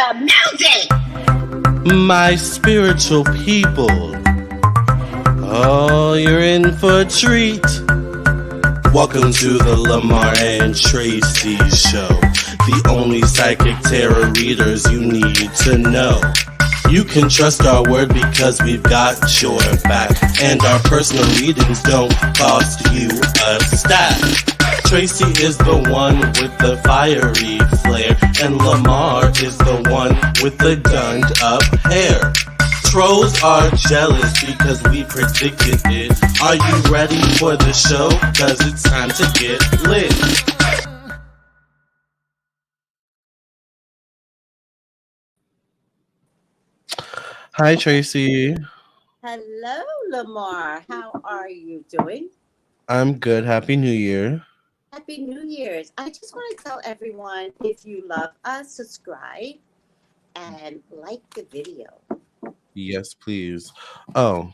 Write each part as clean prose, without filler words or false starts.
the music! My spiritual people. Oh, you're in for a treat. Welcome to the Lamar and Tracey show. The only psychic tarot readers you need to know. You can trust our word because we've got your back. And our personal readings don't cost you a stack. Tracey is the one with the fiery flair, and Lamar is the one with the gunned up hair. Trolls are jealous because we predicted it. Are you ready for the show? Cause it's time to get lit. Hi, Tracey. Hello, Lamar. How are you doing? I'm good. Happy New Year. Happy New Year's. I just want to tell everyone, if you love us, subscribe and like the video. Yes, please. Oh,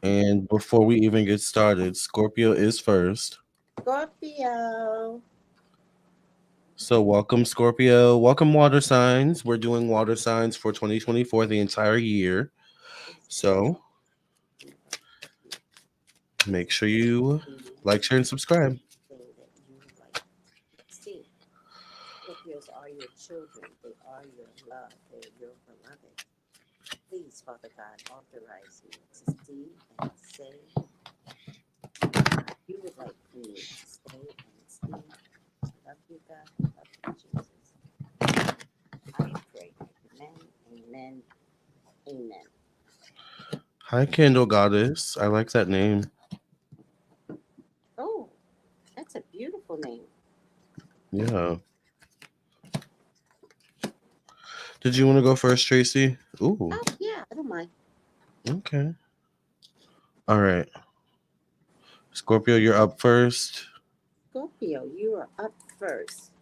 and before we even get started, Scorpio is first. Scorpio. So welcome, Scorpio. Welcome, water signs. We're doing water signs for 2024, the entire year. So make sure you like, share, and subscribe. See, Scorpios are your children. They are your love. They're your beloved. Please, Father God, authorize me to see and say you would like for me to stay and speak. Love you, God. Love you, Jesus. I pray. Amen, amen, amen. Hi, Candle Goddess. I like that name. Oh, that's a beautiful name. Yeah. Did you want to go first, Tracey? Ooh. Oh, yeah, I don't mind. Okay. All right. Scorpio, you're up first. Scorpio, you are up first.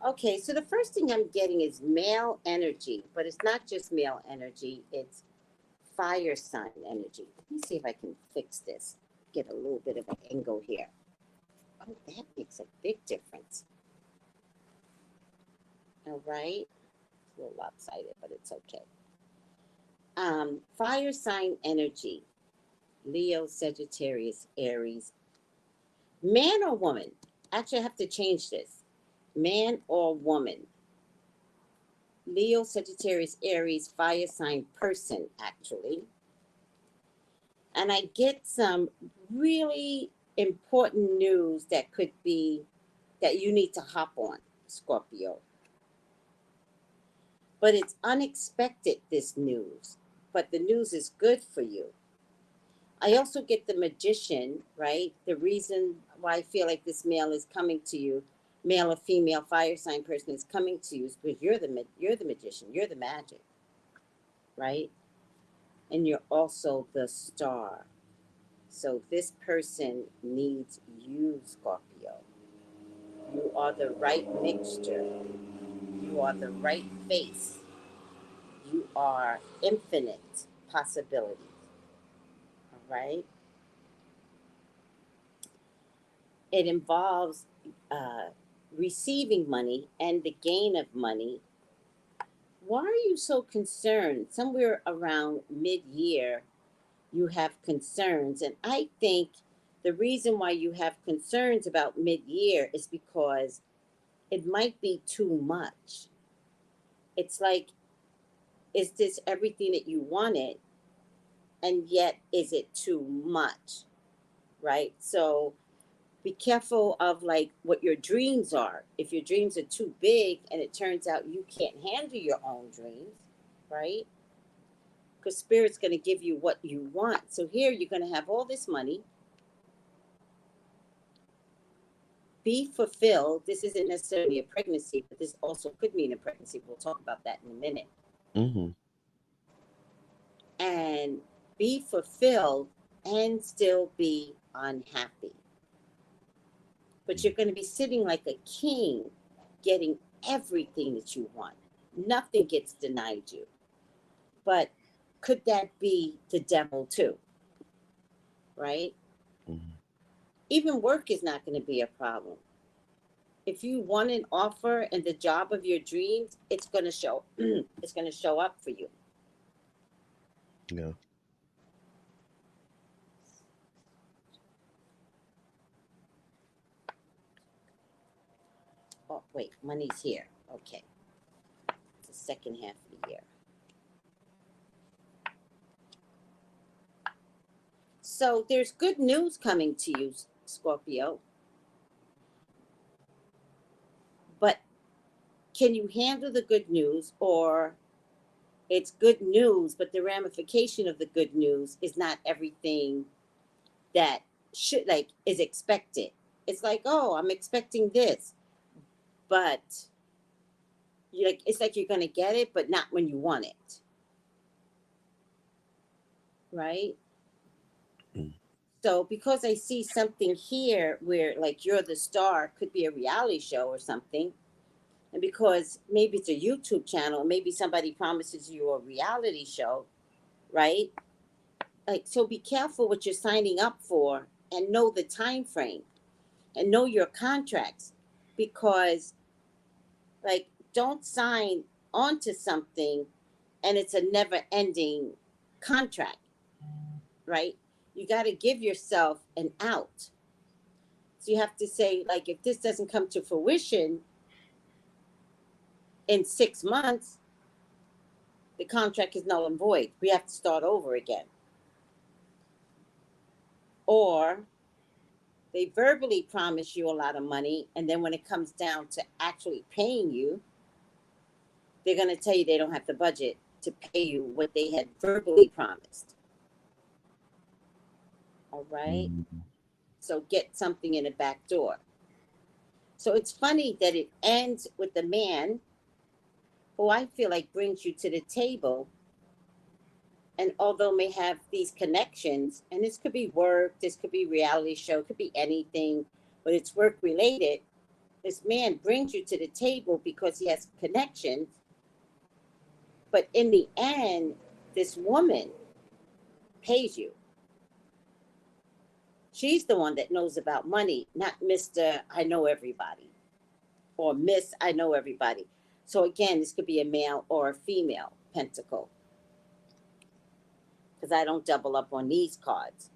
Okay, so the first thing I'm getting is male energy, but it's not just male energy, it's fire sign energy. Let me see if I can fix this. Get a little bit of an angle here. Oh, that makes a big difference. All right. It's a little lopsided, but it's okay. Fire sign energy. Leo, Sagittarius, Aries. Man or woman? Actually, I have to change this. Man or woman? Leo, Sagittarius, Aries, fire sign person, actually. And I get some really important news that could be that you need to hop on, Scorpio. But it's unexpected, this news. But the news is good for you. I also get the magician, right? The reason why I feel like this male is coming to you, male or female fire sign person is coming to you, is because you're the magician, you're the magic, right? And you're also the star. So this person needs you, Scorpio. You are the right mixture. You are the right face. You are infinite possibilities. All right? It involves receiving money and the gain of money. Why are you so concerned? Somewhere around mid-year, you have concerns. And I think the reason why you have concerns about mid-year is because it might be too much. It's like, is this everything that you wanted? And yet, is it too much? Right? So be careful of like what your dreams are. If your dreams are too big and it turns out you can't handle your own dreams, right? Because spirit's going to give you what you want. So here you're going to have all this money. Be fulfilled. This isn't necessarily a pregnancy, but this also could mean a pregnancy. We'll talk about that in a minute. Mm-hmm. And be fulfilled and still be unhappy. But you're going to be sitting like a king, getting everything that you want. Nothing gets denied you. But could that be the devil too? Right? Mm-hmm. Even work is not going to be a problem. if you want an offer and the job of your dreams, it's going to show. It's going to show up for you. Yeah. Oh, wait, money's here. Okay. It's the second half of the year. So there's good news coming to you, Scorpio. But can you handle the good news, or it's good news, but the ramification of the good news is not everything that should, like, is expected. It's like, oh, I'm expecting this, but you like, it's like you're gonna get it, but not when you want it, right? Mm. So because I see something here where like you're the star, could be a reality show or something, and because maybe it's a YouTube channel, maybe somebody promises you a reality show, right? Like, so be careful what you're signing up for, and know the time frame, and know your contracts, because like, don't sign onto something and it's a never ending contract, right? You got to give yourself an out. So you have to say, like, if this doesn't come to fruition in 6 months, the contract is null and void. We have to start over again. Or they verbally promise you a lot of money, and then when it comes down to actually paying you, they're going to tell you they don't have the budget to pay you what they had verbally promised. All right? So get something in the back door. So it's funny that it ends with the man who I feel like brings you to the table. And although may have these connections, and this could be work, this could be reality show, could be anything, but it's work related. This man brings you to the table because he has connections. But in the end, this woman pays you. She's the one that knows about money, not Mr. I know everybody or Miss I know everybody. So again, this could be a male or a female pentacle, because I don't double up on these cards.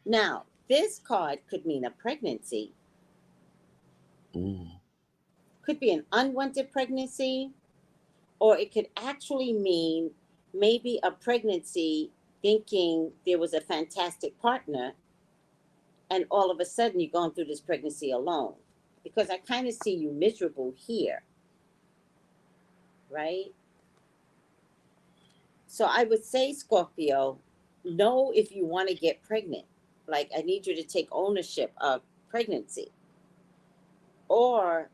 Now, this card could mean a pregnancy. Could be an unwanted pregnancy, or it could actually mean maybe a pregnancy thinking there was a fantastic partner, and all of a sudden you're going through this pregnancy alone. Because I kind of see you miserable here, right? So I would say, Scorpio, know if you want to get pregnant. Like, I need you to take ownership of pregnancy. Or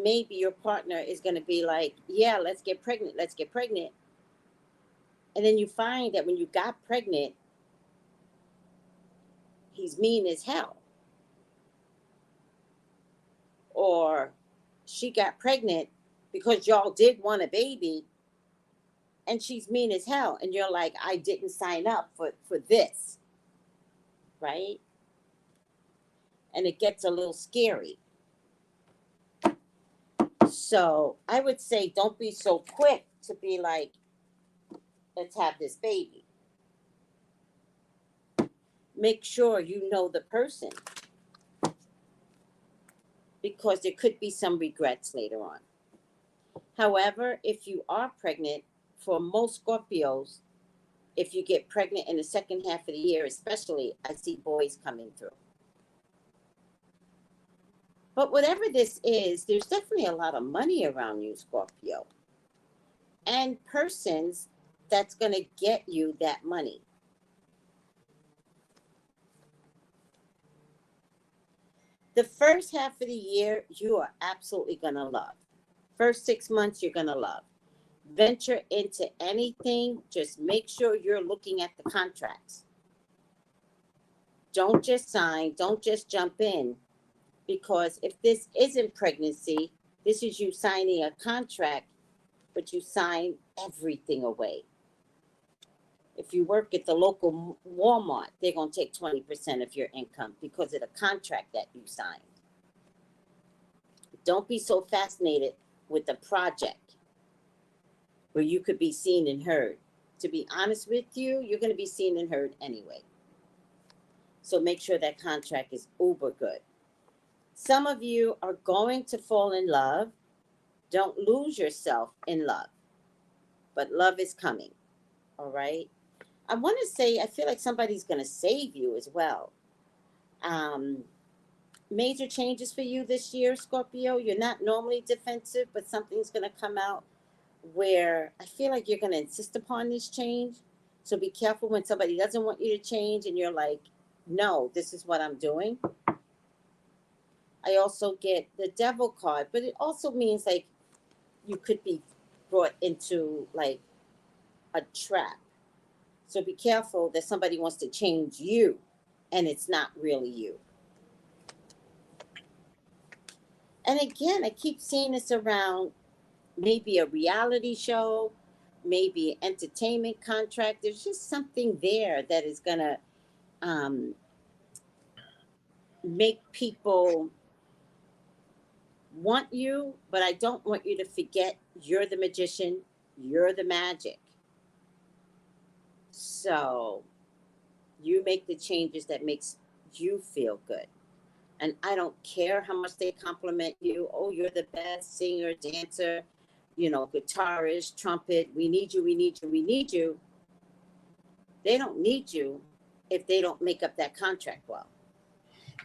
maybe your partner is going to be like, yeah, let's get pregnant, let's get pregnant. And then you find that when you got pregnant, he's mean as hell. Or she got pregnant because y'all did want a baby, and she's mean as hell. And you're like, I didn't sign up for this, right? And it gets a little scary. So I would say, don't be so quick to be like, let's have this baby. Make sure you know the person, because there could be some regrets later on. However, if you are pregnant, for most Scorpios, if you get pregnant in the second half of the year, especially, I see boys coming through. But whatever this is, there's definitely a lot of money around you, Scorpio. And persons that's going to get you that money. The first half of the year, you are absolutely going to love. First 6 months, you're going to love. Venture into anything, just make sure you're looking at the contracts. Don't just sign, don't just jump in, because if this isn't pregnancy, this is you signing a contract, but you sign everything away. If you work at the local Walmart, they're going to take 20% of your income because of the contract that you signed. Don't be so fascinated with the project where you could be seen and heard. To be honest with you, you're going to be seen and heard anyway. So make sure that contract is uber good. Some of you are going to fall in love. Don't lose yourself in love, but love is coming. All right. I want to say, I feel like somebody's going to save you as well. Um, Major changes for you this year, Scorpio. You're not normally defensive, but something's going to come out where I feel like you're going to insist upon this change. So be careful when somebody doesn't want you to change and you're like, no, this is what I'm doing. I also get the devil card, but it also means like you could be brought into like a trap. So be careful that somebody wants to change you and it's not really you. And again, I keep seeing this around maybe a reality show, maybe an entertainment contract. There's just something there that is going to um, make people want you, but I don't want you to forget you're the magician, you're the magic. So you make the changes that makes you feel good. And I don't care how much they compliment you. Oh, you're the best singer, dancer, guitarist, trumpet. We need you, we need you, we need you. They don't need you if they don't make up that contract well.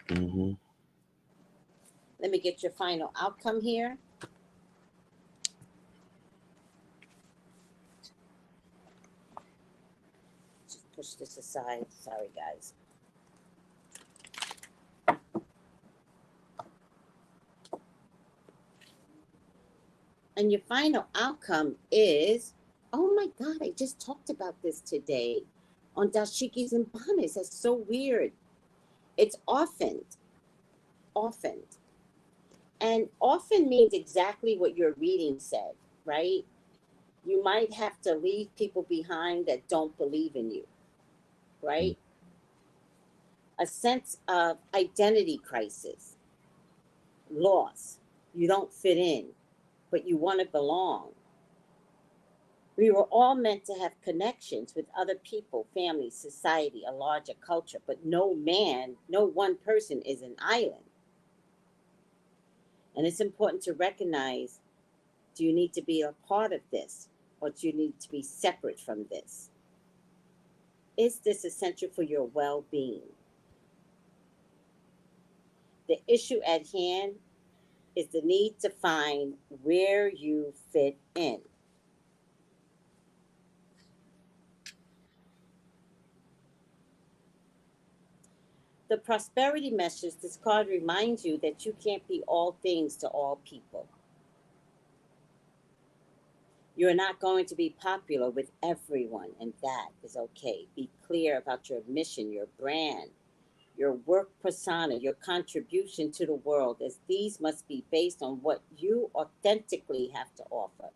Mm-hmm. Let me get your final outcome here. Just push this aside. Sorry, guys. And your final outcome is, oh my God, I just talked about this today on Dashikis and Bonnets. That's so weird. It's often. And often means exactly what your reading said, right? You might have to leave people behind that don't believe in you, right? A sense of identity crisis, loss. You don't fit in, but you want to belong. We were all meant to have connections with other people, family, society, a larger culture, but no one person is an island. And it's important to recognize, do you need to be a part of this or do you need to be separate from this? Is this essential for your well-being? The issue at hand is the need to find where you fit in. The prosperity message, this card reminds you that you can't be all things to all people. You're not going to be popular with everyone, and that is okay. Be clear about your mission, your brand, your work persona, your contribution to the world, as these must be based on what you authentically have to offer.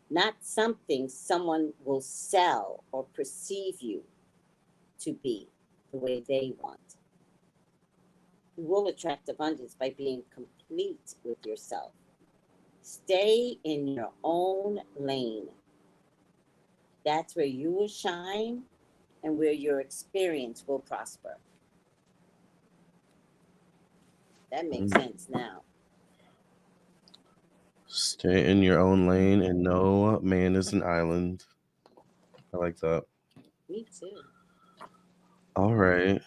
Not something someone will sell or perceive you to be the way they want. You will attract abundance by being complete with yourself. Stay in your own lane. That's where you will shine and where your experience will prosper. That makes sense now. Stay in your own lane, and no man is an island. I like that. Me too. All right.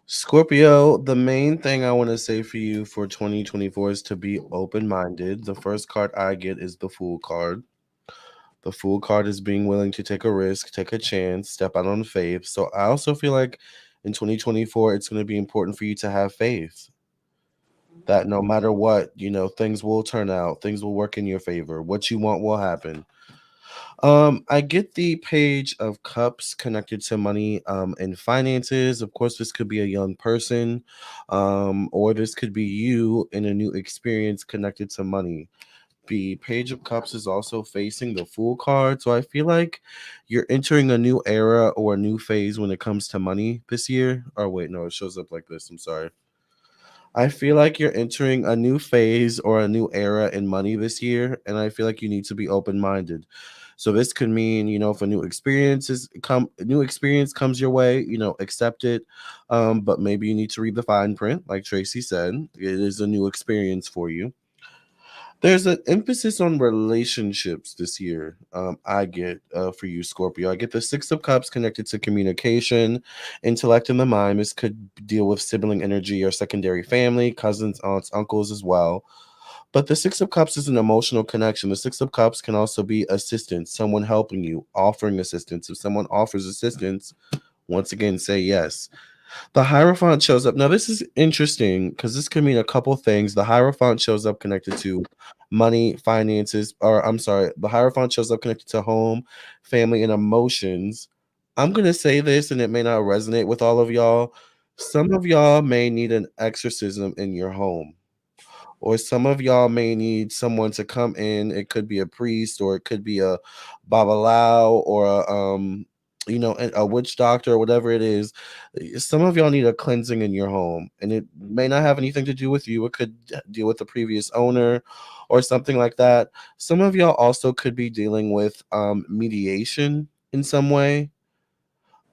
Scorpio, the main thing I want to say for you for 2024 is to be open minded. The first card I get is the Fool card. The Fool card is being willing to take a risk, take a chance, step out on faith. So I also feel like in 2024, it's going to be important for you to have faith that no matter what, things will turn out, things will work in your favor. What you want will happen. I get the Page of Cups connected to money and finances. Of course, this could be a young person, or this could be you in a new experience connected to money. The Page of Cups is also facing the Fool card, so I feel like you're entering a new era or a new phase when it comes to money this year. Or wait, no, it shows up like this. I'm sorry. I feel like you're entering a new phase or a new era in money this year, and I feel like you need to be open-minded. So this could mean, if a new experience comes your way, accept it. But maybe you need to read the fine print, like Tracy said. It is a new experience for you. There's an emphasis on relationships this year. I get for you, Scorpio. I get the Six of Cups connected to communication, intellect, and the mind. This could deal with sibling energy or secondary family, cousins, aunts, uncles as well. But the Six of Cups is an emotional connection. The Six of Cups can also be assistance, someone helping you, offering assistance. If someone offers assistance, once again, say yes. The Hierophant shows up. Now, this is interesting because this could mean a couple things. The Hierophant shows up connected to money, finances, or I'm sorry, the Hierophant shows up connected to home, family, and emotions. I'm going to say this, and it may not resonate with all of y'all. Some of y'all may need an exorcism in your home, or some of y'all may need someone to come in. It could be a priest, or it could be a babalau, or a witch doctor, or whatever it is. Some of y'all need a cleansing in your home, and it may not have anything to do with you. It could deal with the previous owner or something like that. Some of y'all also could be dealing with mediation in some way.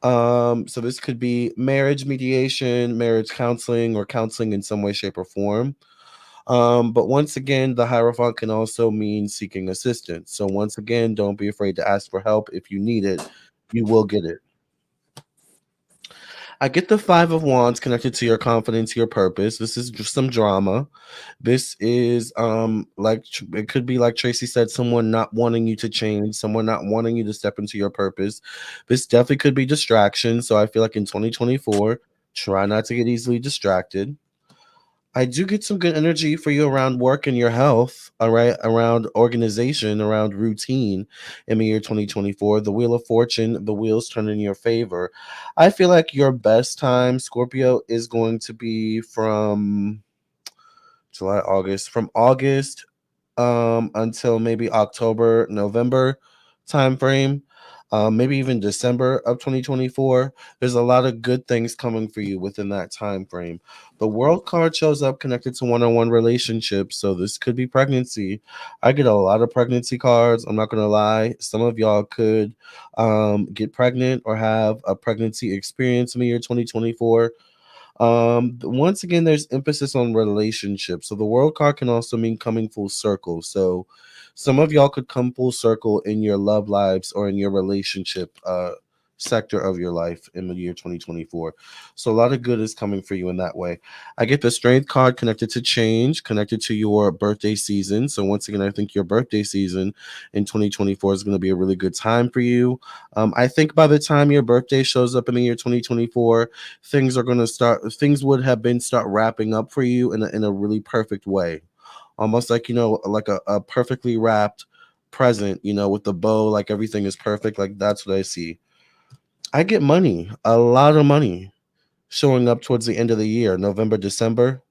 So this could be marriage mediation, marriage counseling, or counseling in some way, shape, or form. But once again, the Hierophant can also mean seeking assistance. So once again, don't be afraid to ask for help. If you need it, you will get it. I get the Five of Wands connected to your confidence, your purpose. This is just some drama. This is it could be like Tracy said, someone not wanting you to change, someone not wanting you to step into your purpose. This definitely could be distraction. So I feel like in 2024, try not to get easily distracted. I do get some good energy for you around work and your health, all right, around organization, around routine in the year 2024. The Wheel of Fortune, the wheels turn in your favor. I feel like your best time, Scorpio, is going to be from July, August, from August until maybe October, November time frame, maybe even December of 2024. There's a lot of good things coming for you within that time frame. The World card shows up connected to one-on-one relationships, so this could be pregnancy. I get a lot of pregnancy cards. I'm not gonna lie. Some of y'all could get pregnant or have a pregnancy experience in the year 2024. Once again, there's emphasis on relationships. So the World card can also mean coming full circle. So some of y'all could come full circle in your love lives or in your relationship sector of your life in the year 2024. So a lot of good is coming for you in that way. I get the Strength card connected to change, connected to your birthday season. So once again, I think your birthday season in 2024 is going to be a really good time for you. I think by the time your birthday shows up in the year 2024, things would have been start wrapping up for you in a really perfect way, almost like like a perfectly wrapped present, with the bow, like everything is perfect. Like that's what I see. I get money, a lot of money, showing up towards the end of the year, November, December.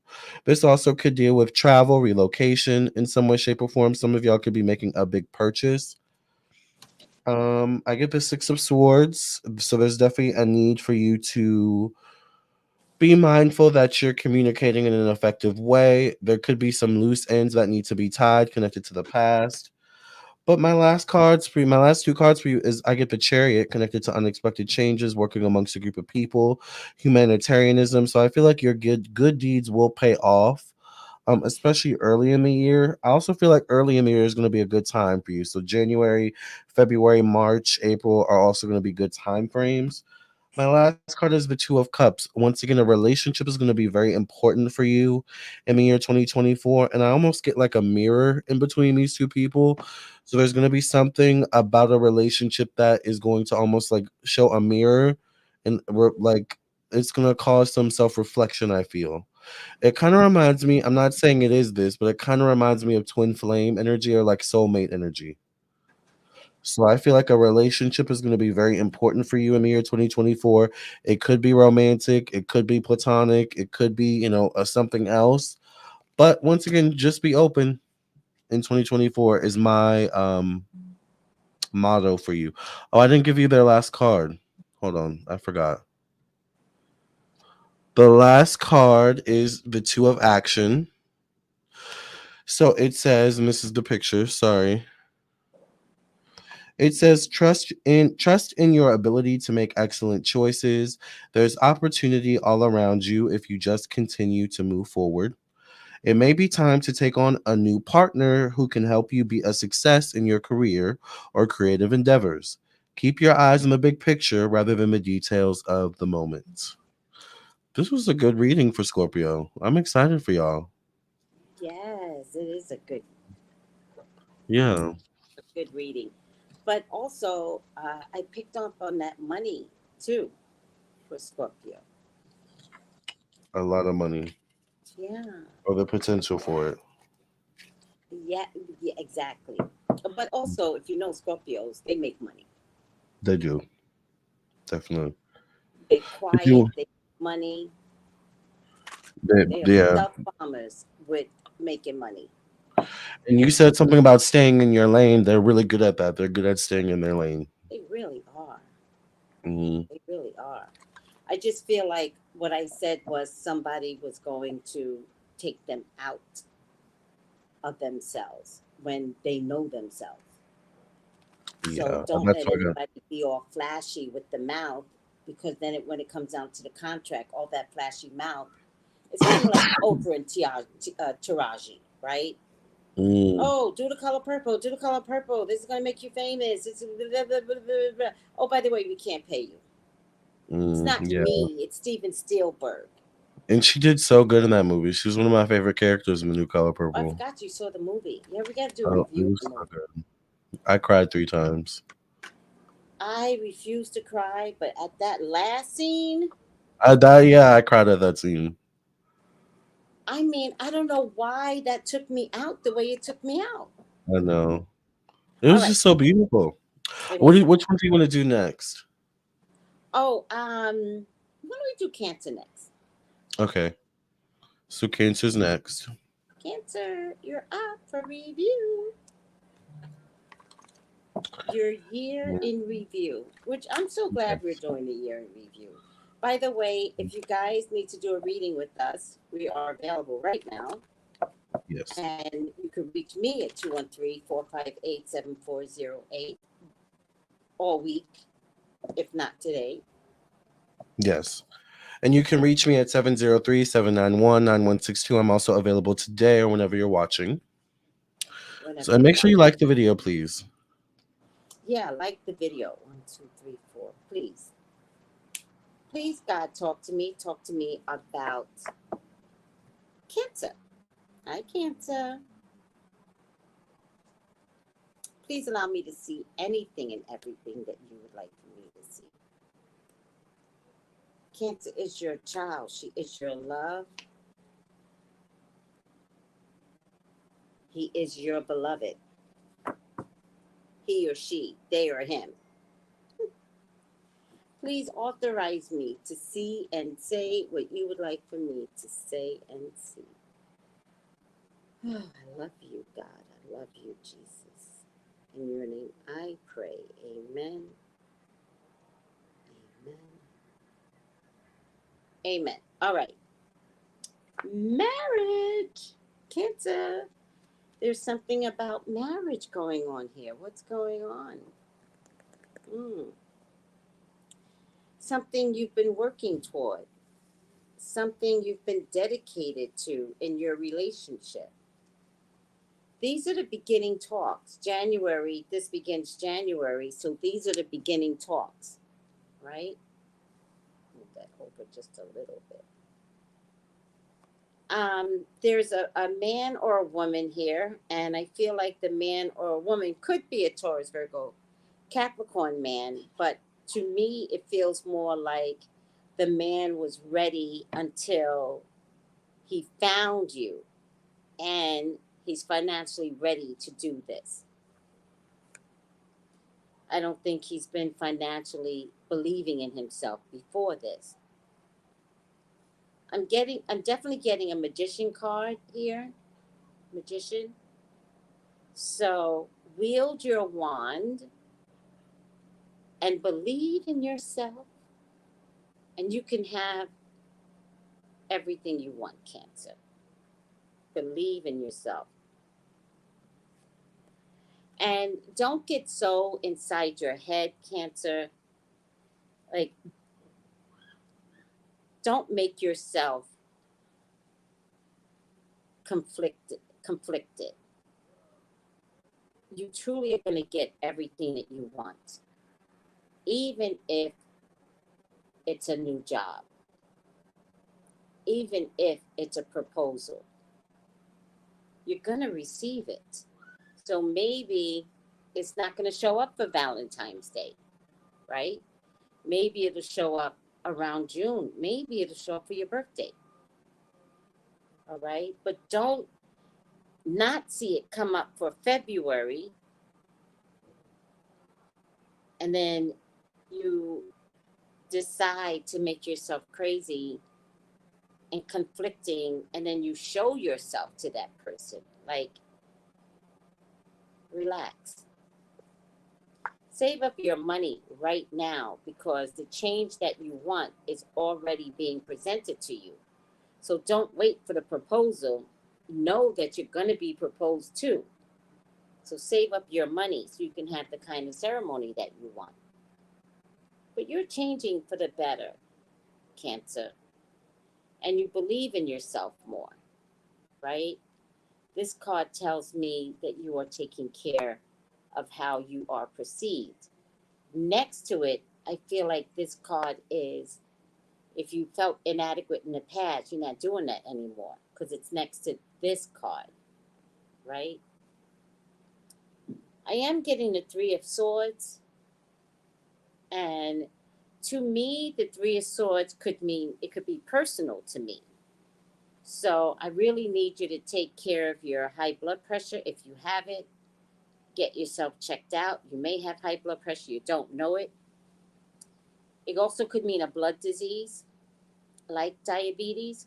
This also could deal with travel, relocation in some way, shape, or form. Some of y'all could be making a big purchase. I get the Six of Swords, so there's definitely a need for you to be mindful that you're communicating in an effective way. There could be some loose ends that need to be tied, connected to the past. But my last two cards for you is I get the Chariot connected to unexpected changes, working amongst a group of people, humanitarianism. So I feel like your good deeds will pay off, especially early in the year. I also feel like early in the year is going to be a good time for you. So January, February, March, April are also going to be good time frames. My last card is the Two of Cups. Once again, a relationship is going to be very important for you in the year 2024. And I almost get like a mirror in between these two people. So there's going to be something about a relationship that is going to almost like show a mirror, and like it's going to cause some self reflection, I feel. It kind of reminds me, I'm not saying it is this, but it kind of reminds me of twin flame energy or like soulmate energy. So I feel like a relationship is going to be very important for you in the year 2024. It could be romantic, it could be platonic, it could be, something else. But once again, just be open in 2024 is my motto for you. Oh, I didn't give you their last card. Hold on, I forgot. The last card is the Two of Action. So it says, and this is the picture, sorry. It says trust in your ability to make excellent choices. There's opportunity all around you if you just continue to move forward. It may be time to take on a new partner who can help you be a success in your career or creative endeavors. Keep your eyes on the big picture rather than the details of the moment. This was a good reading for Scorpio. I'm excited for y'all. Yes, it is Yeah, a good reading. But also, I picked up on that money too for Scorpio. a lot of money Yeah, or the potential for it. yeah, yeah, exactly. But also, if you know Scorpios, they make money. They do, definitely. They're If quiet, you, they make money. They are yeah. stealth bombers with making money. And you said something about staying in your lane. They're really good at that. They're good at staying in their lane. They really are. Hmm. They really are. I just feel like what I said was somebody was going to take them out of themselves when they know themselves. So Yeah, don't that's let what I got. anybody be all flashy with the mouth, because then when it comes down to the contract, all that flashy mouth, it's kind of like Oprah and Taraji, right? Mm, Oh, do the color purple. Do the color purple. This is gonna make you famous. It's blah, blah, blah, blah, blah, blah. Oh, by the way, we can't pay you. It's not yeah. me. It's Steven Spielberg. And she did so good in that movie. She was one of my favorite characters in The New Color Oh, I Purple. forgot you saw the movie. Yeah, we got to do a Oh, it review of was the so movie. good. I cried 3 times. I refuse to cry, but at that last scene, Yeah, I cried at that scene. I mean, I don't know why that took me out the way it took me out. I know. It All was right, just so beautiful. it was. Which one do you want to do next? Oh, what do we do Cancer next? Okay. So Cancer's next. Cancer, you're up for review. Your year Mm, in review, which I'm so glad we're yes. doing the year in review. By the way, if you guys need to do a reading with us, we are available right now. Yes. And you can reach me at 213-458-7408 all week, if not today, Yes. And you can reach me at 703-791-9162. I'm also available today or whenever you're watching. So whenever and you're make sure you watching. like the video, please. Yeah, like the video. 1, 2, 3, 4. Please. Please, God, talk to me. Talk to me about Cancer. Hi, Cancer. Please allow me to see anything and everything that you would like for me to see. Cancer is your child. She is your love. He is your beloved. He or she, they or him. Please authorize me to see and say what you would like for me to say and see. Oh, I love you, God. I love you, Jesus. In your name I pray. Amen. Amen. Amen. All right. Marriage. Cancer. There's something about marriage going on here. What's going on? Mm. Something you've been working toward. Something you've been dedicated to in your relationship. These are the beginning talks. January, this begins January, so these are the beginning talks, right? Move that over just a little bit. There's a man or a woman here, and I feel like the man or a woman could be a Taurus, Virgo, Capricorn man, but to me, it feels more like the man was ready until he found you, and he's financially ready to do this. I don't think he's been financially believing in himself before this. I'm definitely getting a magician card here. Magician. So wield your wand and believe in yourself, and you can have everything you want, Cancer. Believe in yourself. And don't get so inside your head, Cancer. Like, don't make yourself conflicted. You truly are going to get everything that you want, even if it's a new job, even if it's a proposal. You're going to receive it. So maybe it's not going to show up for Valentine's Day, right? Maybe it'll show up around June. Maybe it'll show up for your birthday. All right? But don't not see it come up for February, and then you decide to make yourself crazy and conflicting, and then you show yourself to that person. Like, relax. Save up your money right now, because the change that you want is already being presented to you. So don't wait for the proposal. Know that you're going to be proposed to. So save up your money so you can have the kind of ceremony that you want. But you're changing for the better, Cancer. And you believe in yourself more, right? This card tells me that you are taking care of how you are perceived. Next to it, I feel like this card is, if you felt inadequate in the past, you're not doing that anymore, because it's next to this card, right? I am getting the Three of Swords, and to me, the Three of Swords could mean, it could be personal to me. So I really need you to take care of your high blood pressure. If you have it, get yourself checked out. You may have high blood pressure, you don't know it. It also could mean a blood disease, like diabetes,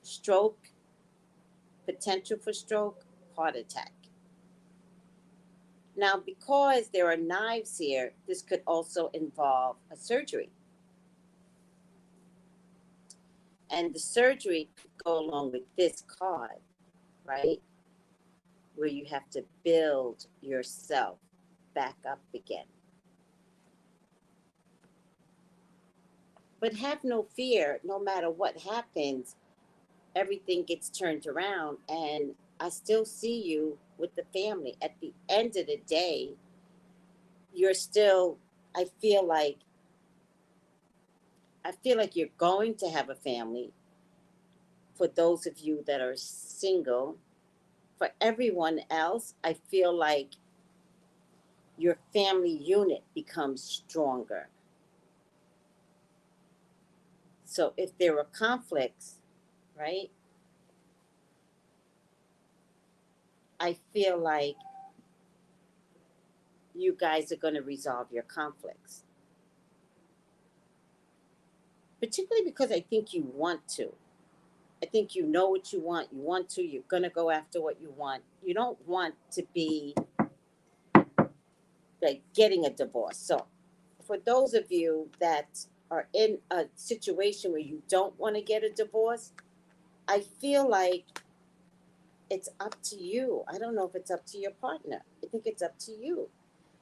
stroke, potential for stroke, heart attack. Now, because there are knives here, this could also involve a surgery. And the surgery could go along with this card, right? Where you have to build yourself back up again. But have no fear, no matter what happens, everything gets turned around, and I still see you with the family. At the end of the day, you're still, I feel like you're going to have a family. For those of you that are single, for everyone else, I feel like your family unit becomes stronger. So if there were conflicts, right, I feel like you guys are going to resolve your conflicts. Particularly because I think you want to. I think you know what you want to, you're going to go after what you want. You don't want to be like getting a divorce. So for those of you that are in a situation where you don't want to get a divorce, I feel like it's up to you. I don't know if it's up to your partner. I think it's up to you.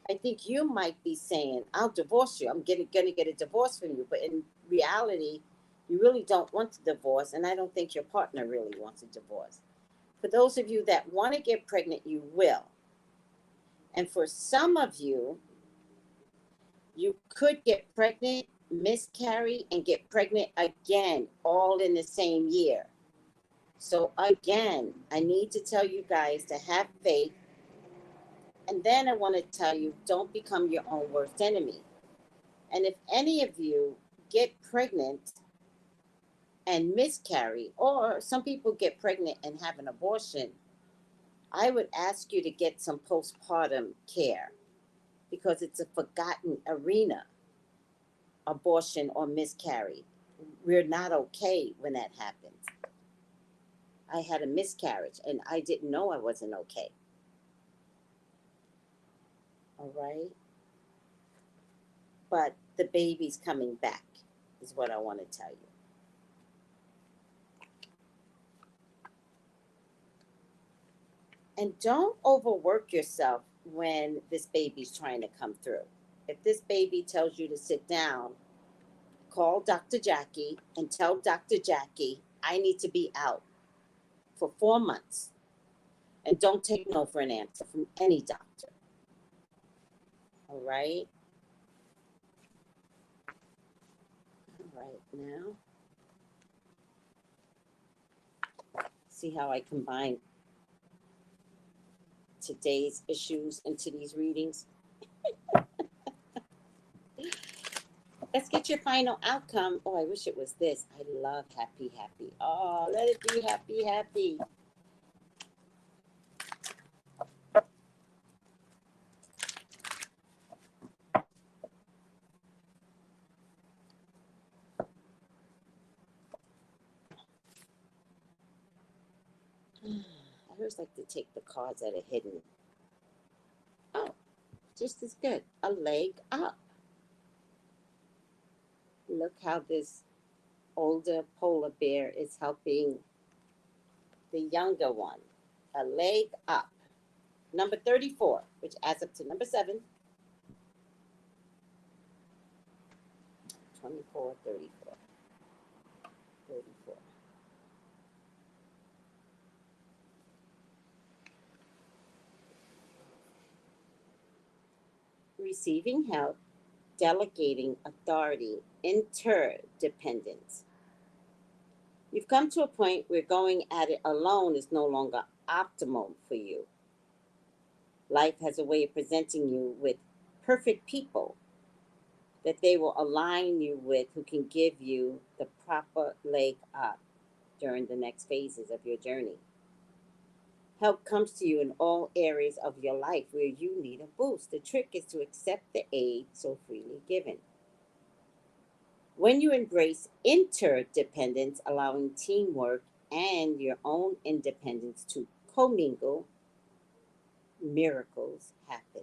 I think you might be saying, I'll divorce you. I'm gonna get a divorce from you. But in reality, you really don't want a divorce, and I don't think your partner really wants a divorce. For those of you that want to get pregnant, you will. And for some of you, you could get pregnant, miscarry, and get pregnant again, all in the same year. So again, I need to tell you guys to have faith. And then I want to tell you, don't become your own worst enemy. And if any of you get pregnant and miscarry, or some people get pregnant and have an abortion, I would ask you to get some postpartum care, because it's a forgotten arena, abortion or miscarry. We're not okay when that happens. I had a miscarriage and I didn't know I wasn't okay. All right? But the baby's coming back. is what I want to tell you. And don't overwork yourself when this baby's trying to come through. If this baby tells you to sit down, call Dr. Jackie and tell Dr. Jackie, I need to be out for 4 months. And don't take no for an answer from any doctor. All right? All right, now. See how I combine today's issues into these readings? Let's get your final outcome. Oh, I wish it was this. I love happy, happy. Oh, let it be happy, happy. I always like to take the cards that are hidden. Oh, just as good. A leg up. Look how this older polar bear is helping the younger one. A leg up. Number 34, which adds up to number 7. 24, 34. 34. Receiving help, delegating authority, interdependence. You've come to a point where going at it alone is no longer optimal for you. Life has a way of presenting you with perfect people that they will align you with, who can give you the proper leg up during the next phases of your journey. Help comes to you in all areas of your life where you need a boost. The trick is to accept the aid so freely given. When you embrace interdependence, allowing teamwork and your own independence to commingle, miracles happen.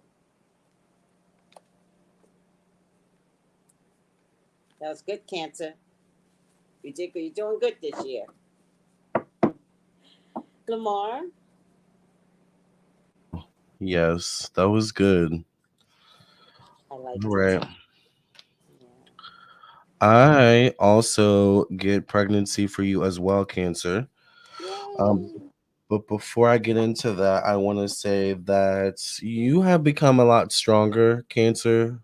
That was good, Cancer. You're doing good this year. Lamar? Yes, that was good. I like All it right. too. Yeah. I also get pregnancy for you as well, Cancer. Um, Yay! but before I get into that, I want to say that you have become a lot stronger, Cancer,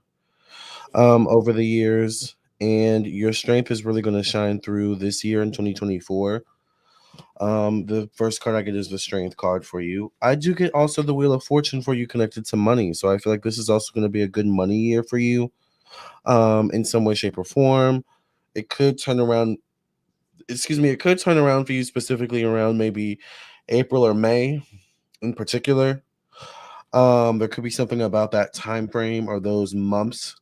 over the years, and your strength is really going to shine through this year in 2024. The first card I get is the strength card for you. I do get also the wheel of fortune for you connected to money. So I feel like this is also going to be a good money year for you, in some way, shape, or form. It could turn around, it could turn around for you specifically around maybe April or May in particular. There could be something about that time frame or those months.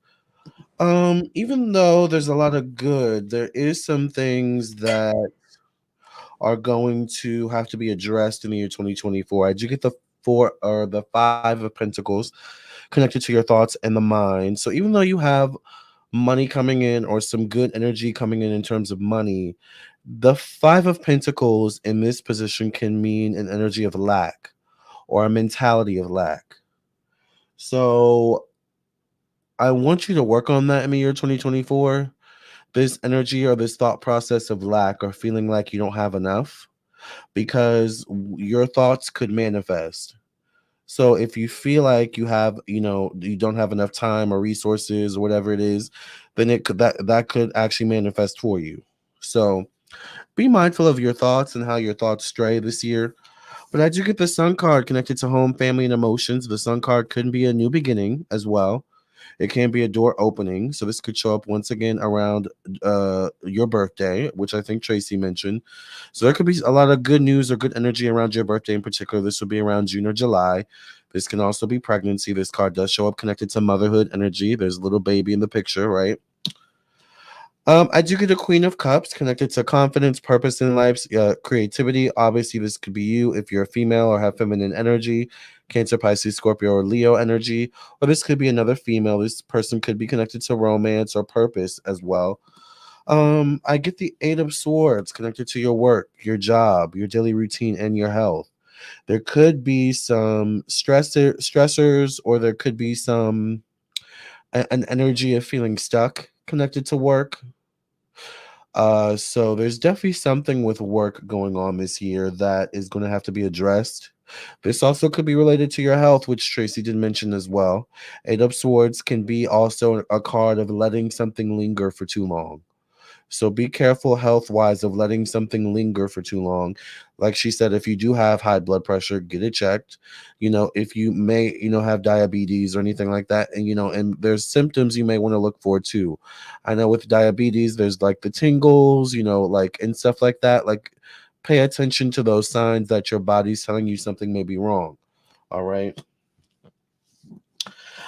Even though there's a lot of good, there is some things that are going to have to be addressed in the year 2024. I do get the 5 of Pentacles connected to your thoughts and the mind. So even though you have money coming in or some good energy coming in terms of money, the 5 of Pentacles in this position can mean an energy of lack or a mentality of lack. So I want you to work on that in the year 2024. This energy or this thought process of lack or feeling like you don't have enough, because your thoughts could manifest. So if you feel like you don't have enough time or resources or whatever it is, then that could actually manifest for you. So be mindful of your thoughts and how your thoughts stray this year. But I do get the Sun card connected to home, family, and emotions. The Sun card could be a new beginning as well. It can be a door opening. So this could show up once again around your birthday, which I think Tracy mentioned. So there could be a lot of good news or good energy around your birthday in particular. This would be around June or July. This can also be pregnancy. This card does show up connected to motherhood energy. There's a little baby in the picture, right? I do get a Queen of Cups connected to confidence, purpose in life, creativity. Obviously, this could be you if you're a female or have feminine energy, Cancer, Pisces, Scorpio, or Leo energy. Or this could be another female. This person could be connected to romance or purpose as well. I get the Eight of Swords connected to your work, your job, your daily routine, and your health. There could be some stressors, or there could be some an energy of feeling stuck connected to work. So there's definitely something with work going on this year that is going to have to be addressed. This also could be related to your health, which Tracy did mention as well. Eight of Swords can be also a card of letting something linger for too long. So be careful health wise of letting something linger for too long. Like she said, if you do have high blood pressure, get it checked. If you may, have diabetes or anything like that, and there's symptoms you may want to look for too. I know with diabetes, there's like the tingles, like and stuff like that. Like pay attention to those signs that your body's telling you something may be wrong. All right.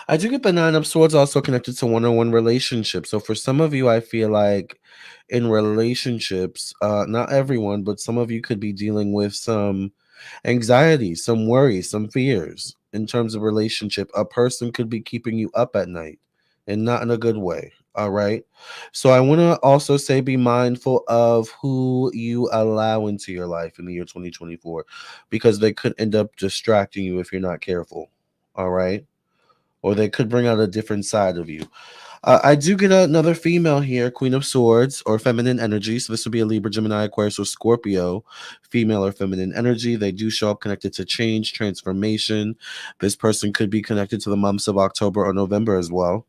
I do get the Nine of Swords also connected to one-on-one relationships. So for some of you, I feel like in relationships, not everyone, but some of you could be dealing with some anxiety, some worry, some fears in terms of relationship. A person could be keeping you up at night and not in a good way. All right. So I want to also say be mindful of who you allow into your life in the year 2024 because they could end up distracting you if you're not careful. All right, or they could bring out a different side of you. I do get another female here, Queen of Swords or feminine energy. So this would be a Libra, Gemini, Aquarius, or Scorpio, female or feminine energy. They do show up connected to change, transformation. This person could be connected to the months of October or November as well.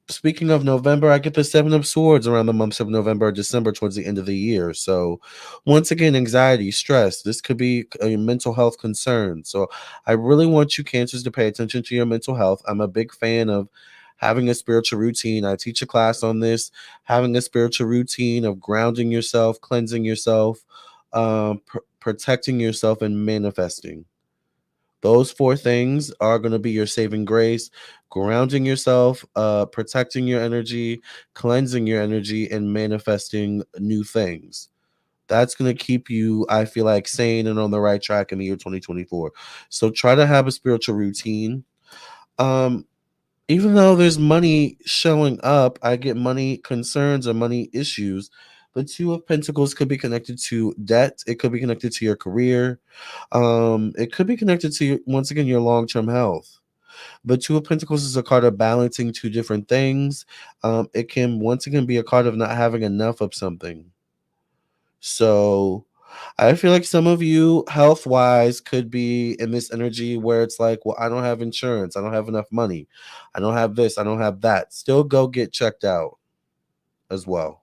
Speaking of November, I get the Seven of Swords around the months of November or December towards the end of the year. So once again, anxiety, stress. This could be a mental health concern. So I really want you Cancers to pay attention to your mental health. I'm a big fan of having a spiritual routine. I teach a class on this, having a spiritual routine of grounding yourself, cleansing yourself, protecting yourself, and manifesting. Those four things are going to be your saving grace: grounding yourself, protecting your energy, cleansing your energy, and manifesting new things. That's going to keep you, I feel like, sane and on the right track in the year 2024. So try to have a spiritual routine. Um, Even though there's money showing up, I get money concerns or money issues. The Two of Pentacles could be connected to debt. It could be connected to your career. It could be connected to once again your long-term health. The Two of Pentacles is a card of balancing two different things. It can once again be a card of not having enough of something. So I feel like some of you health wise could be in this energy where it's like, well, I don't have insurance, I don't have enough money, I don't have this, I don't have that. Still go get checked out as well.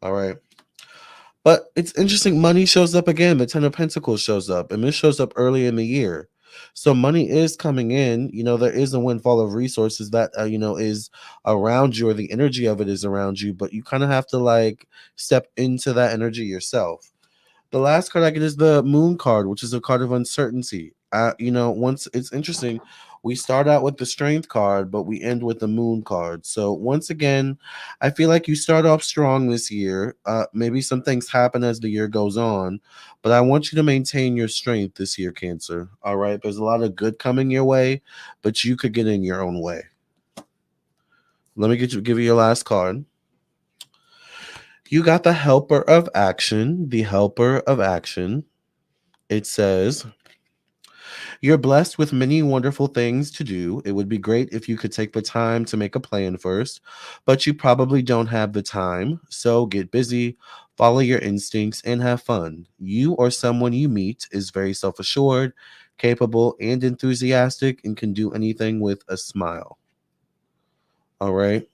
All right. But it's interesting. Money shows up again. The Ten of Pentacles shows up, and this shows up early in the year. So money is coming in. There is a windfall of resources that is around you, or the energy of it is around you. But you kind of have to like step into that energy yourself. The last card I get is the Moon card, which is a card of uncertainty. Once it's interesting, we start out with the Strength card, but we end with the Moon card. So once again, I feel like you start off strong this year. Maybe some things happen as the year goes on, but I want you to maintain your strength this year, Cancer. All right, there's a lot of good coming your way, but you could get in your own way. Let me give you your last card. You got the Helper of Action. The Helper of Action. It says, you're blessed with many wonderful things to do. It would be great if you could take the time to make a plan first, but you probably don't have the time. So get busy, follow your instincts, and have fun. You or someone you meet is very self assured, capable, and enthusiastic, and can do anything with a smile. All right.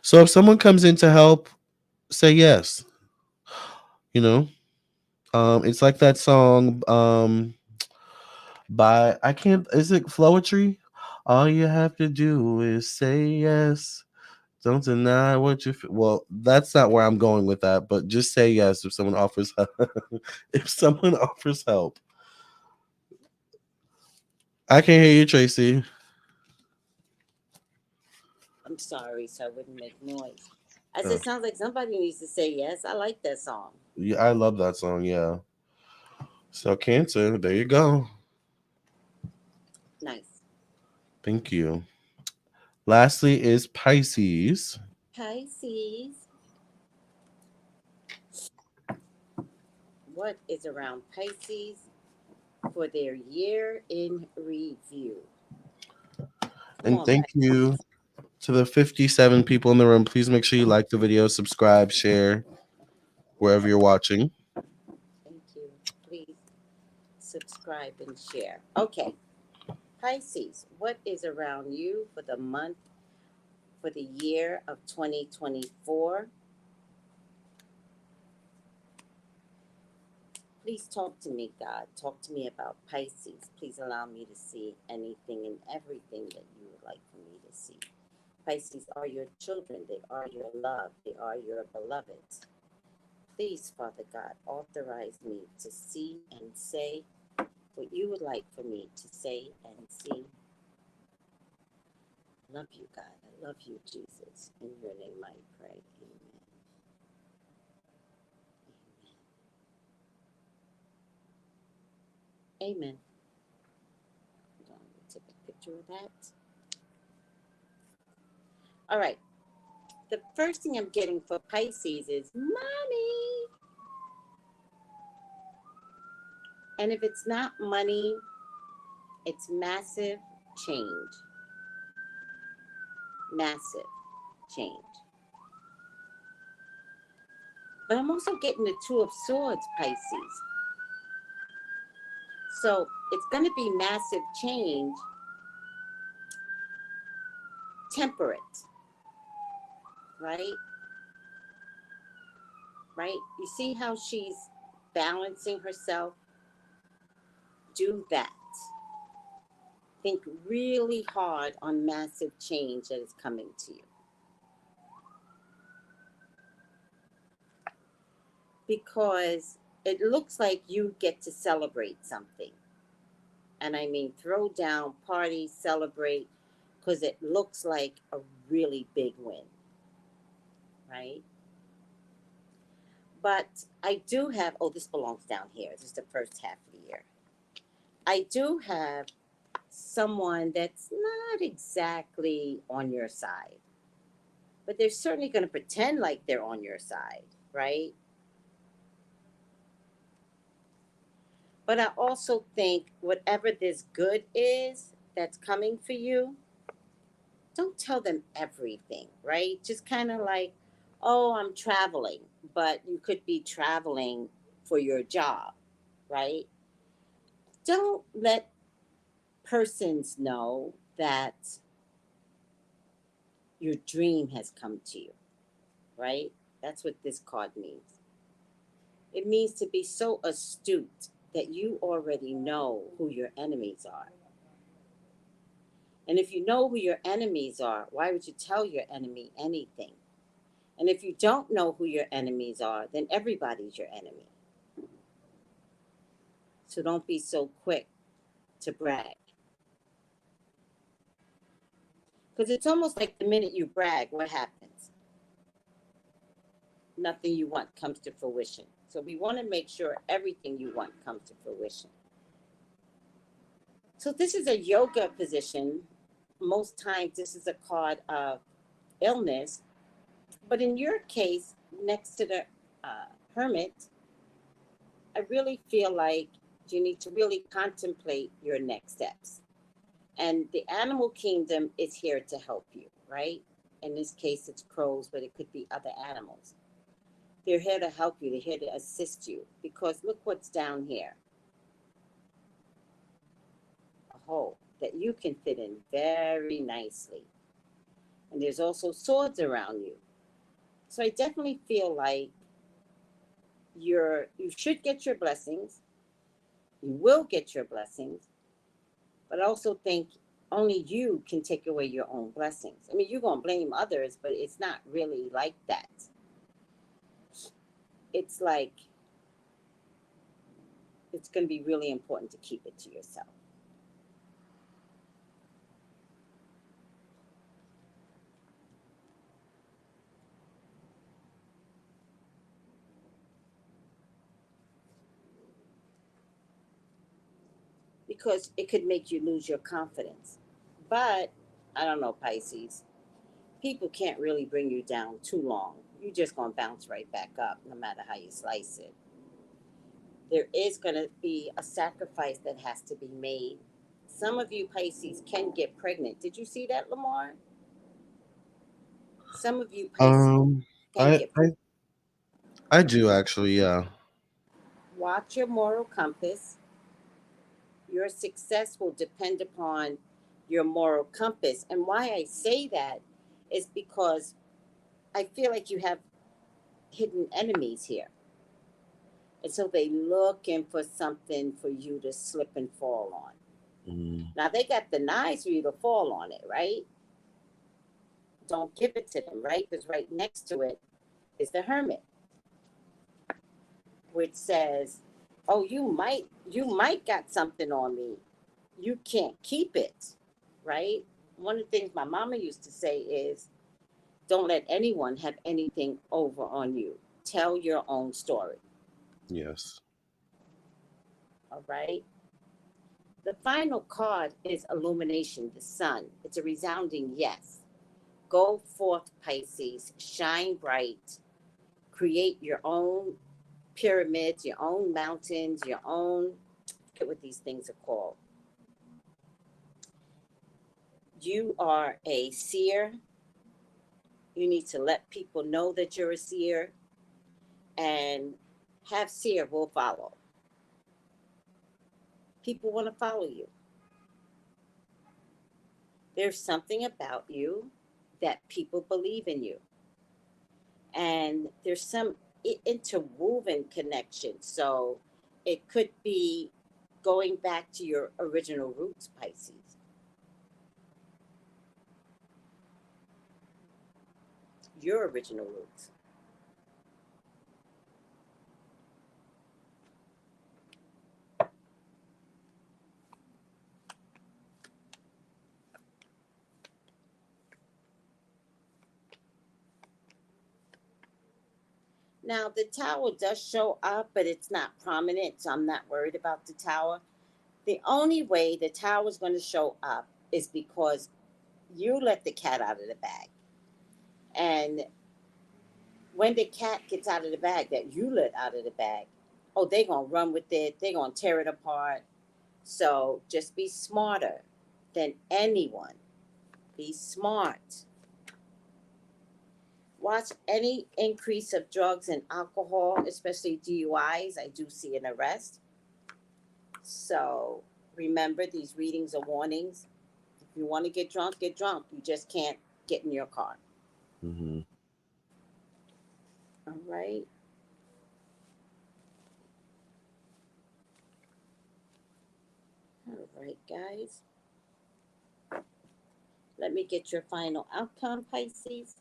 So if someone comes in to help, say yes. You know, it's like that song. By I can't is it Flowetry? All you have to do is say yes. Don't deny what you feel. Well, that's not where I'm going with that, but just say yes if someone offers help. If someone offers help. I can't hear you, Tracy. I'm sorry, so I wouldn't make noise. I Oh. said, sounds like somebody needs to say yes. I like that song. Yeah, I love that song, yeah. So Cancer, there you go. Nice. Thank you. Lastly is Pisces. Pisces. What is around Pisces for their year in review? Come And on, thank Pisces. you to the 57 people in the room. Please make sure you like the video, subscribe, share wherever you're watching. Thank you. Please subscribe and share. Okay. Pisces, what is around you for the month, for the year of 2024? Please talk to me, God. Talk to me about Pisces. Please allow me to see anything and everything that you would like for me to see. Pisces are your children. They are your love. They are your beloved. Please, Father God, authorize me to see and say what you would like for me to say and see. Love you, God. I love you, Jesus. In your name I pray. Amen. Amen. Amen. Hold on, let me take a picture of that. All right. The first thing I'm getting for Pisces is money. And if it's not money, it's massive change. Massive change. But I'm also getting the Two of Swords, Pisces. So it's going to be massive change, temperate, right? Right? You see how she's balancing herself? Do that. Think really hard on massive change that is coming to you. Because it looks like you get to celebrate something. And I mean, throw down, party, celebrate, because it looks like a really big win, right? But I do have, oh, this belongs down here. This is the first half of the year. I do have someone that's not exactly on your side, but they're certainly going to pretend like they're on your side, right? But I also think whatever this good is that's coming for you, don't tell them everything, right? Just kind of like, oh, I'm traveling, but you could be traveling for your job, right? Don't let persons know that your dream has come to you, right? That's what this card means. It means to be so astute that you already know who your enemies are. And if you know who your enemies are, why would you tell your enemy anything? And if you don't know who your enemies are, then everybody's your enemy. So don't be so quick to brag. Because it's almost like the minute you brag, what happens? Nothing you want comes to fruition. So we want to make sure everything you want comes to fruition. So this is a yoga position. Most times this is a card of illness. But in your case, next to the hermit, I really feel like you need to really contemplate your next steps. And the animal kingdom is here to help you, right? In this case, it's crows, but it could be other animals. They're here to help you. They're here to assist you. Because look what's down here. A hole that you can fit in very nicely. And there's also swords around you. So I definitely feel like you should get your blessings. You will get your blessings. But I also think only you can take away your own blessings. I mean, you're going to blame others, but it's not really like that. It's like, it's going to be really important to keep it to yourself. Because it could make you lose your confidence. But, I don't know, Pisces. people can't really bring you down too long. You're just going to bounce right back up no matter how you slice it. There is going to be a sacrifice that has to be made. Some of you Pisces can get pregnant. Did you see that, Lamar? Some of you Pisces can I get I I do actually, yeah. Watch your moral compass. Your success will depend upon your moral compass. And why I say that is because I feel like you have hidden enemies here. And so they looking for something for you to slip and fall on. Mm, Now they got the knives for you to fall on it, right? Don't give it to them, right? Because right next to it is the Hermit, which says, "Oh, you might got something on me. You can't keep it," right? One of the things my mama used to say is, "Don't let anyone have anything over on you. Tell your own story." yes. All right. The final card is illumination, the sun. It's a resounding yes. Go forth, Pisces. Shine bright. Create your own pyramids, your own mountains, your own, I forget what these things are called. You are a seer. You need to let people know that you're a seer, and have seer will follow. People want to follow you. There's something about you that people believe in you. And there's some interwoven connection. So it could be going back to your original roots, Pisces. Your original roots. Now, the tower does show up, but it's not prominent, so I'm not worried about the tower. The only way the tower is going to show up is because you let the cat out of the bag. And when the cat gets out of the bag that you let out of the bag, oh, they're going to run with it, they're going to tear it apart. So just be smarter than anyone. Be smart. Watch any increase of drugs and alcohol, especially DUIs. I do see an arrest. So remember, these readings are warnings. If you want to get drunk, get drunk. You just can't get in your car. Mm-hmm. All right. All right, guys. Let me get your final outcome, Pisces.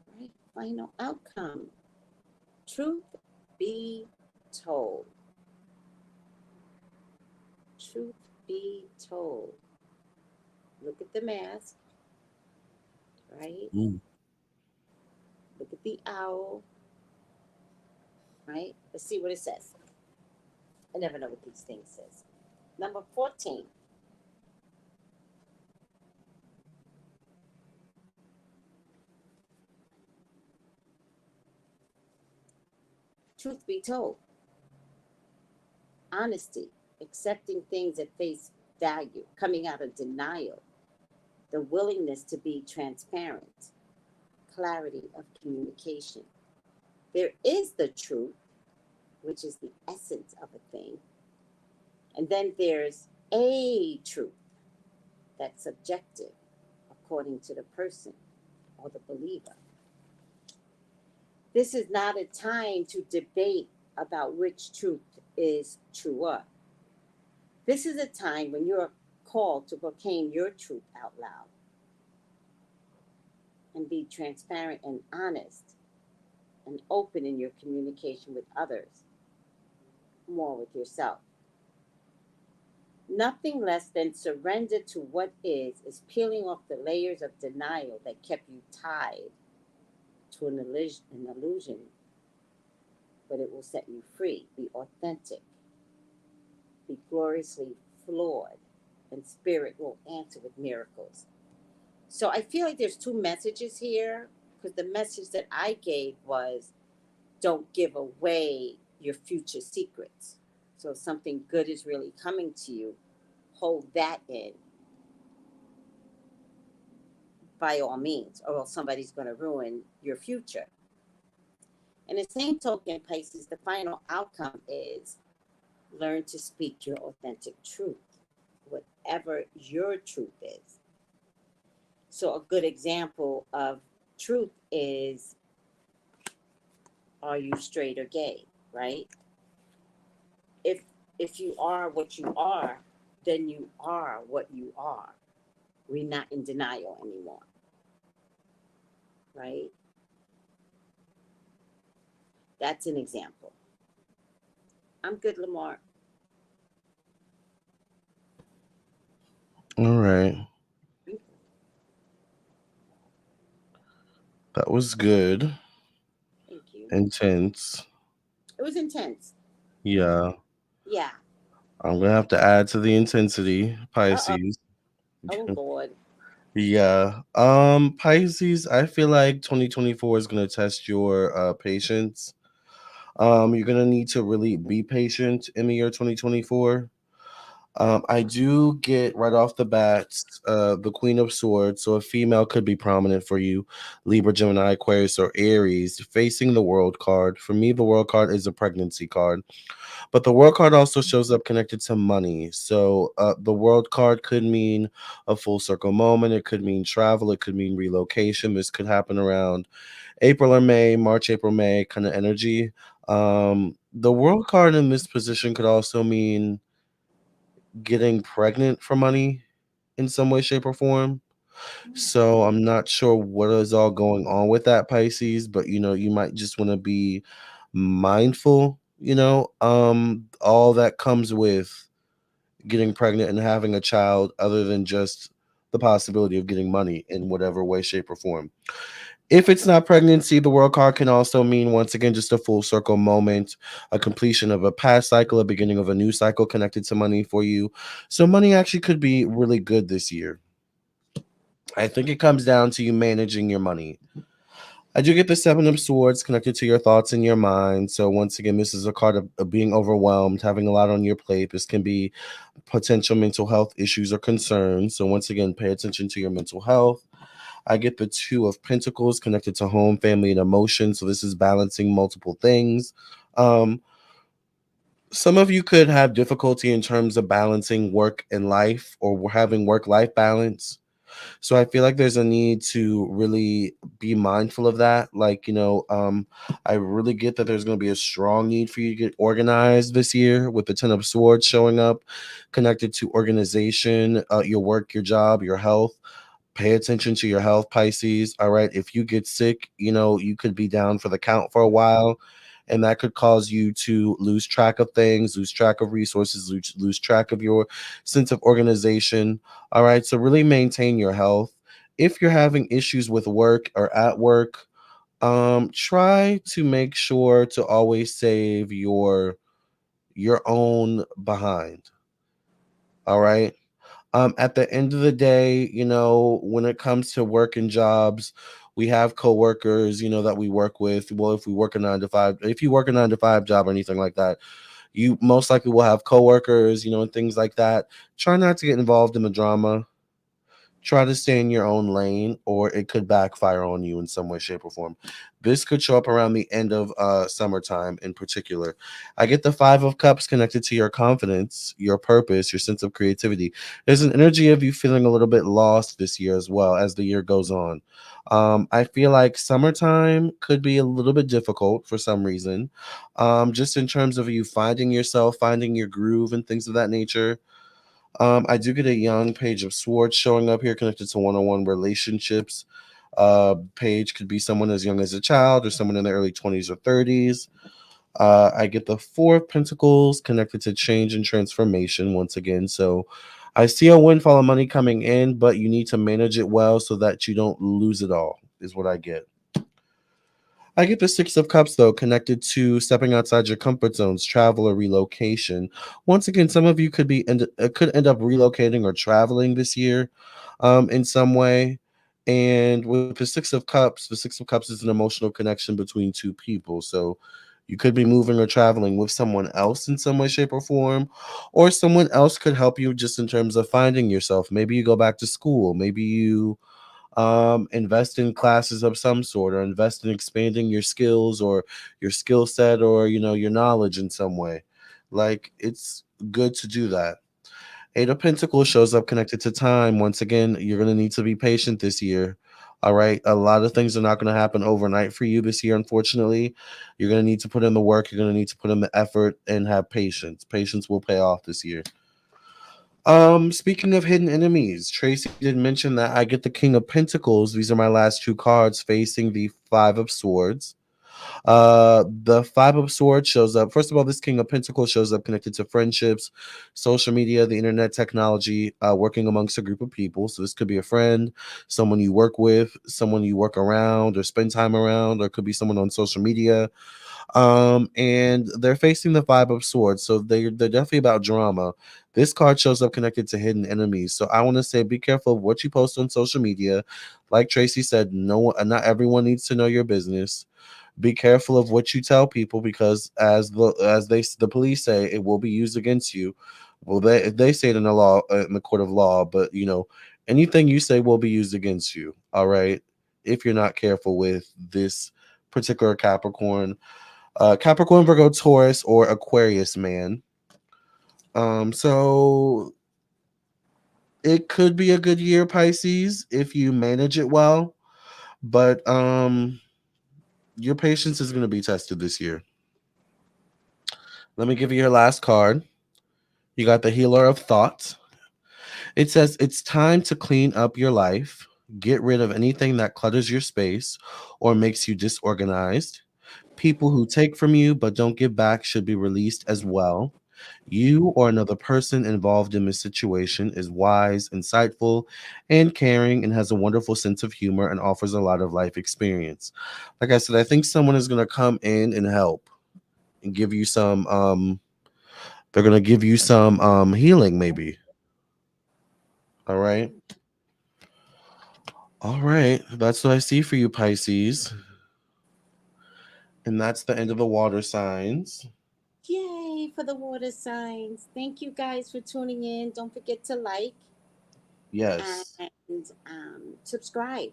All right, final outcome. Truth be told. Truth be told. Look at the mask, right? Mm. Look at the owl, right? Let's see what it says. I never know what these things says. Number 14. Truth be told. Honesty. Accepting things at face value. Coming out of denial. The willingness to be transparent. Clarity of communication. There is the truth, which is the essence of a thing. And then there's a truth that's subjective according to the person or the believer. This is not a time to debate about which truth is truer. This is a time when you're called to proclaim your truth out loud and be transparent and honest and open in your communication with others, more with yourself. Nothing less than surrender to what is peeling off the layers of denial that kept you tied to an illusion, but it will set you free. Be authentic, be gloriously flawed, and spirit will answer with miracles. So I feel like there's two messages here, because the message that I gave was don't give away your future secrets. So if something good is really coming to you, hold that in by all means, or else somebody's going to ruin your future. In the same token, Pisces, the final outcome is learn to speak your authentic truth, whatever your truth is. So a good example of truth is, are you straight or gay, right? If if you are what you are, then you are what you are. We're not in denial anymore, right? That's an example. I'm good, Lamar. All right. That was good. Thank you. Intense. It was intense. Yeah. Yeah. I'm gonna have to add to the intensity, Uh-oh. Pisces. Oh, Lord. Yeah. Pisces, I feel like 2024 is gonna test your patience. You're gonna need to really be patient in the year 2024. I do get right off the bat the Queen of Swords, so a female could be prominent for you. Libra, Gemini, Aquarius, or Aries, facing the World card. For me, the World card is a pregnancy card, but the World card also shows up connected to money. So the World card could mean a full circle moment. It could mean travel. It could mean relocation. This could happen around April or May, March, April, May kind of energy. The World card in this position could also mean getting pregnant for money in some way, shape, or form. So I'm not sure what is all going on with that, Pisces, but you might just want to be mindful, all that comes with getting pregnant and having a child, other than just the possibility of getting money in whatever way, shape, or form. If it's not pregnancy, the world card can also mean, once again, just a full circle moment, a completion of a past cycle, a beginning of a new cycle connected to money for you. So money actually could be really good this year. I think it comes down to you managing your money. I do get the Seven of Swords connected to your thoughts and your mind. So once again, this is a card of being overwhelmed, having a lot on your plate. This can be potential mental health issues or concerns. So once again, pay attention to your mental health. I get the Two of Pentacles connected to home, family, and emotion. So this is balancing multiple things. Um, some of you could have difficulty in terms of balancing work and life, or having work-life balance. So I feel like there's a need to really be mindful of that. Like, I really get that there's going to be a strong need for you to get organized this year, with the Ten of Swords showing up connected to organization, your work, your job, your health. Pay attention to your health, Pisces. All right. If you get sick, you could be down for the count for a while. And that could cause you to lose track of things, lose track of resources, lose track of your sense of organization. All right. So really maintain your health. If you're having issues with work or at work, try to make sure to always save your own behind. All right. At the end of the day, when it comes to work and jobs, we have coworkers, that we work with. Well, if we work a 9 to 5, if you work a 9 to 5 job or anything like that, you most likely will have coworkers, and things like that. Try not to get involved in the drama. Try to stay in your own lane, or it could backfire on you in some way, shape, or form. This could show up around the end of summertime in particular. I get the Five of Cups connected to your confidence, your purpose, your sense of creativity. There's an energy of you feeling a little bit lost this year as well as the year goes on. I feel like summertime could be a little bit difficult for some reason, just in terms of you finding yourself, finding your groove, and things of that nature. I do get a young Page of Swords showing up here connected to one-on-one relationships. Page could be someone as young as a child or someone in the early 20s or 30s. I get the Four of Pentacles connected to change and transformation once again. So I see a windfall of money coming in, but you need to manage it well so that you don't lose it all, is what I get. I get the Six of Cups, though, connected to stepping outside your comfort zones, travel or relocation. Once again, some of you could end up relocating or traveling this year in some way. And with the Six of Cups is an emotional connection between two people. So you could be moving or traveling with someone else in some way, shape, or form, or someone else could help you just in terms of finding yourself. Maybe you go back to school. Maybe you invest in classes of some sort, or invest in expanding your skills or your skill set, or your knowledge in some way. Like, it's good to do that. Eight of Pentacles shows up connected to time. Once again, you're going to need to be patient this year. All right. A lot of things are not going to happen overnight for you this year, unfortunately. You're going to need to put in the work. You're going to need to put in the effort and have patience. Patience will pay off this year. Speaking of hidden enemies, Tracey did mention that I get the King of Pentacles. These are my last two cards facing the Five of Swords. The Five of Swords shows up. First of all, this King of Pentacles shows up connected to friendships, social media, the internet, technology, working amongst a group of people. So this could be a friend, someone you work with, someone you work around or spend time around, or it could be someone on social media. And they're facing the Five of Swords, so they're definitely about drama. This card shows up connected to hidden enemies. So I want to say, be careful of what you post on social media. Like Tracey said, not everyone needs to know your business. Be careful of what you tell people, because as the police say, it will be used against you. Well, they say it in the court of law, but anything you say will be used against you. All right, if you're not careful with this particular Capricorn, Virgo, Taurus, or Aquarius man. So it could be a good year, Pisces, if you manage it well, but your patience is going to be tested this year. Let me give you your last card. You got the Healer of Thought. It says it's time to clean up your life. Get rid of anything that clutters your space or makes you disorganized. People who take from you but don't give back should be released as well. You or another person involved in this situation is wise, insightful, and caring, and has a wonderful sense of humor and offers a lot of life experience. Like I said, I think someone is going to come in and help and give you some they're going to give you some healing, maybe. All right. That's what I see for you, Pisces. And that's the end of the water signs. Yay for the water signs. Thank you guys for tuning in. Don't forget to like. Yes. And subscribe.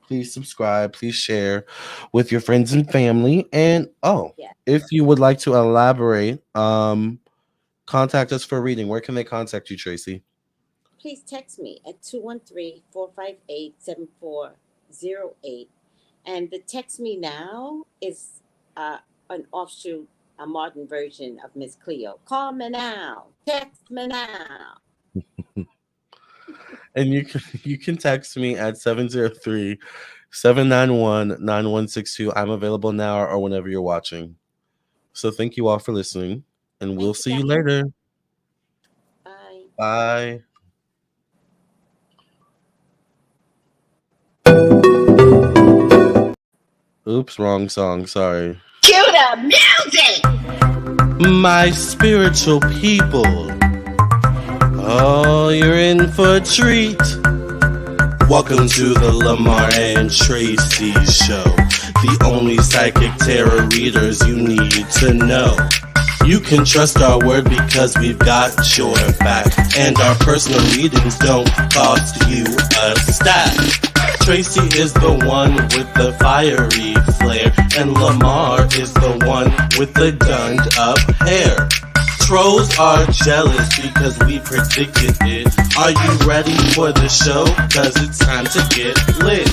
Please subscribe. Please share with your friends and family. And yes, if you would like to elaborate, contact us for a reading. Where can they contact you, Tracey? Please text me at 213-458-7408. And the Text Me Now is an offshoot, a modern version of Miss Cleo. Call me now. Text me now. And you can text me at 703-791-9162. I'm available now or whenever you're watching. So thank you all for listening, and we'll see you later. Bye. Bye. Oops, wrong song. Sorry. Cue the music! My spiritual people. Oh, you're in for a treat. Welcome to the Lamar and Tracey Show. The only psychic tarot readers you need to know. You can trust our word because we've got your back. And our personal readings don't cost you a stack. Tracey is the one with the fiery flair, and Lamar is the one with the gunned up hair. Trolls are jealous because we predicted it. Are you ready for the show? 'Cause it's time to get lit.